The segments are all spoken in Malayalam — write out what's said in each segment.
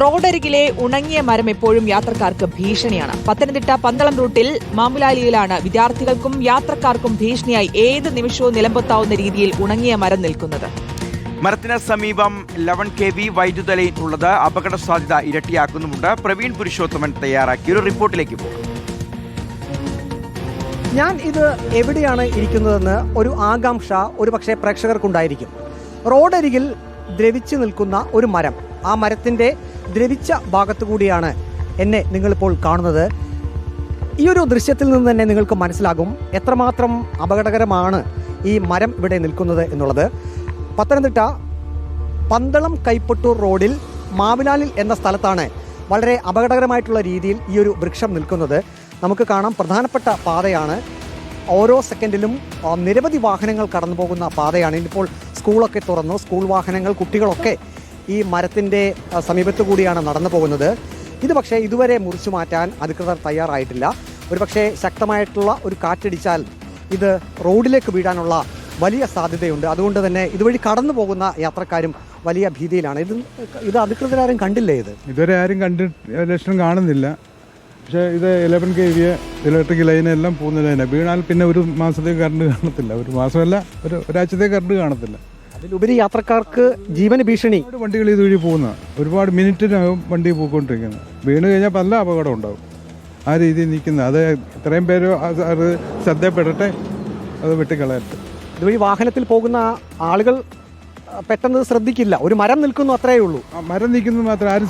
റോഡരികിലെ ഉണങ്ങിയ മരം എപ്പോഴും യാത്രക്കാർക്ക് ഭീഷണിയാണ്. പത്തനംതിട്ട പന്തളം റൂട്ടിൽ മാമ്പുലാലിയിലാണ് വിദ്യാർത്ഥികൾക്കും യാത്രക്കാർക്കും ഭീഷണിയായി ഏത് നിമിഷവും നിലംപൊത്താവുന്ന രീതിയിൽ ഉണങ്ങിയ മരം നിൽക്കുന്നത്. മരത്തിന് സമീപം 11 kV വൈദ്യുത ലൈൻ ഉള്ളത് അപകട സാധ്യത ഇരട്ടിയാക്കുന്നുമുണ്ട്. പ്രവീൺ പുരുഷോത്തമൻ തയ്യാറാക്കിയ ഒരു റിപ്പോർട്ടിലേക്ക് പോകും. ഞാൻ ഇത് എവിടെയാണ് ഇരിക്കുന്നതെന്ന് ഒരു ആകാംക്ഷ ഒരുപക്ഷെ പ്രേക്ഷകർക്കുണ്ടായിരിക്കും. റോഡരികിൽ ദ്രവിച്ചു നിൽക്കുന്ന ഒരു മരം, ആ മരത്തിൻ്റെ ദ്രവിച്ച ഭാഗത്തു കൂടിയാണ് എന്നെ നിങ്ങളിപ്പോൾ കാണുന്നത്. ഈ ഒരു ദൃശ്യത്തിൽ നിന്ന് തന്നെ നിങ്ങൾക്ക് മനസ്സിലാകും എത്രമാത്രം അപകടകരമാണ് ഈ മരം ഇവിടെ നിൽക്കുന്നത് എന്നുള്ളത്. പത്തനംതിട്ട പന്തളം കൈപ്പട്ടൂർ റോഡിൽ മാവിലാലിൽ എന്ന സ്ഥലത്താണ് വളരെ അപകടകരമായിട്ടുള്ള രീതിയിൽ ഈ ഒരു വൃക്ഷം നിൽക്കുന്നത്. നമുക്ക് കാണാം, പ്രധാനപ്പെട്ട പാതയാണ്. ഓരോ സെക്കൻഡിലും നിരവധി വാഹനങ്ങൾ കടന്നു പോകുന്ന പാതയാണ്. ഇപ്പോൾ സ്കൂളൊക്കെ തുറന്നു, സ്കൂൾ വാഹനങ്ങൾ, കുട്ടികളൊക്കെ ഈ മരത്തിൻ്റെ സമീപത്തു കൂടിയാണ് നടന്നു പോകുന്നത്. ഇത് പക്ഷേ ഇതുവരെ മുറിച്ചു മാറ്റാൻ അധികൃതർ തയ്യാറായിട്ടില്ല. ഒരുപക്ഷെ ശക്തമായിട്ടുള്ള ഒരു കാറ്റടിച്ചാൽ ഇത് റോഡിലേക്ക് വീഴാനുള്ള വലിയ സാധ്യതയുണ്ട്. അതുകൊണ്ട് തന്നെ ഇതുവഴി കടന്നു പോകുന്ന യാത്രക്കാരും വലിയ ഭീതിയിലാണ്. ഇത് അധികൃതരാരും കണ്ടില്ലേ? ഇതുവരെ ആരും ലക്ഷണം കാണുന്നില്ല. പക്ഷേ ഇത് 11 kV ഇലക്ട്രിക് ലൈനെല്ലാം പോകുന്ന ലൈനാണ്. വീണാൽ പിന്നെ ഒരു മാസത്തേക്ക് കറണ്ട് കാണത്തില്ല. ഒരു മാസമല്ല, ഒരാഴ്ചത്തേക്ക് കറണ്ട് കാണത്തില്ല. അതിലുപരി യാത്രക്കാർക്ക് ജീവന് ഭീഷണി. വണ്ടികൾ ഇതുവഴി പോകുന്ന ഒരുപാട് മിനിറ്റിനകം വണ്ടി പോയിക്കൊണ്ടിരിക്കുന്നത്. വീണ് കഴിഞ്ഞാൽ പല അപകടം ഉണ്ടാവും. ആ രീതിയിൽ നിൽക്കുന്നത് അത് ഇത്രയും പേര് അത് ശ്രദ്ധപ്പെടട്ടെ, അത് വെട്ടിക്കളയട്ടെ. ഇതുവഴി വാഹനത്തിൽ പോകുന്ന ആളുകൾ പെട്ടെന്ന് ശ്രദ്ധിക്കില്ല. ഒരു മരം നിൽക്കുന്നു, അത്രയേ ഉള്ളൂ. ആ മരം നിൽക്കുന്നത് മാത്രം ആരും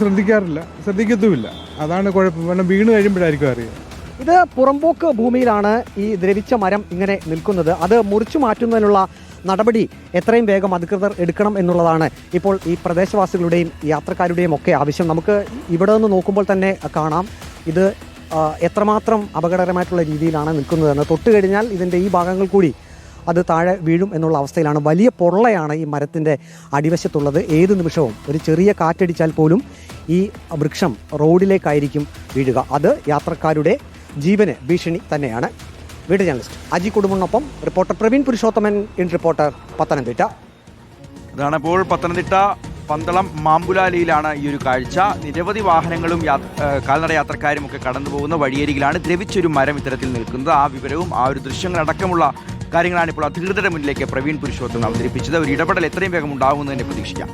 ശ്രദ്ധിക്കത്തുമില്ല. അതാണ് കുഴപ്പം. കാരണം വീണ് കഴിയുമ്പോഴായിരിക്കും അറിയുക. ഇത് പുറമ്പോക്ക് ഭൂമിയിലാണ് ഈ ദ്രവിച്ച മരം ഇങ്ങനെ നിൽക്കുന്നത്. അത് മുറിച്ചു മാറ്റുന്നതിനുള്ള നടപടി എത്രയും വേഗം അധികൃതർ എടുക്കണം എന്നുള്ളതാണ് ഇപ്പോൾ ഈ പ്രദേശവാസികളുടെയും യാത്രക്കാരുടെയും ഒക്കെ ആവശ്യം. നമുക്ക് ഇവിടെ നിന്ന് നോക്കുമ്പോൾ തന്നെ കാണാം ഇത് എത്രമാത്രം അപകടകരമായിട്ടുള്ള രീതിയിലാണ് നിൽക്കുന്നതെന്ന്. തൊട്ട് കഴിഞ്ഞാൽ ഇതിൻ്റെ ഈ ഭാഗങ്ങൾ കൂടി അത് താഴെ വീഴും എന്നുള്ള അവസ്ഥയിലാണ്. വലിയ പൊള്ളയാണ് ഈ മരത്തിൻ്റെ അടിവശത്തുള്ളത്. ഏത് നിമിഷവും ഒരു ചെറിയ കാറ്റടിച്ചാൽ പോലും ഈ വൃക്ഷം റോഡിലേക്കായിരിക്കും വീഴുക. അത് യാത്രക്കാരുടെ ജീവന് ഭീഷണി തന്നെയാണ്. വീഡിയോ ജേർണലിസ്റ്റ് അജി കുടുംബനൊപ്പം reporter Praveen Purushothaman, in reporter, Pathanamthitta. ഇതാണിപ്പോൾ പത്തനംതിട്ട പന്തളം മാമ്പുലാലിയിലാണ് ഈ ഒരു കാഴ്ച. നിരവധി വാഹനങ്ങളും കാൽനട യാത്രക്കാരും ഒക്കെ കടന്നു പോകുന്ന വഴിയരികിലാണ് ദ്രവിച്ചൊരു മരം ഇത്തരത്തിൽ നിൽക്കുന്നത്. ആ വിവരവും ആ ഒരു ദൃശ്യങ്ങളടക്കമുള്ള കാര്യങ്ങളാണ് ഇപ്പോൾ അധികൃതരുടെ മുന്നിലേക്ക് പ്രവീൺ പുരുഷോത്തമൻ അവതരിപ്പിച്ചത്. ഒരു ഇടപെടൽ എത്രയും വേഗം ഉണ്ടാകുന്നതിനെ പ്രതീക്ഷിക്കാം.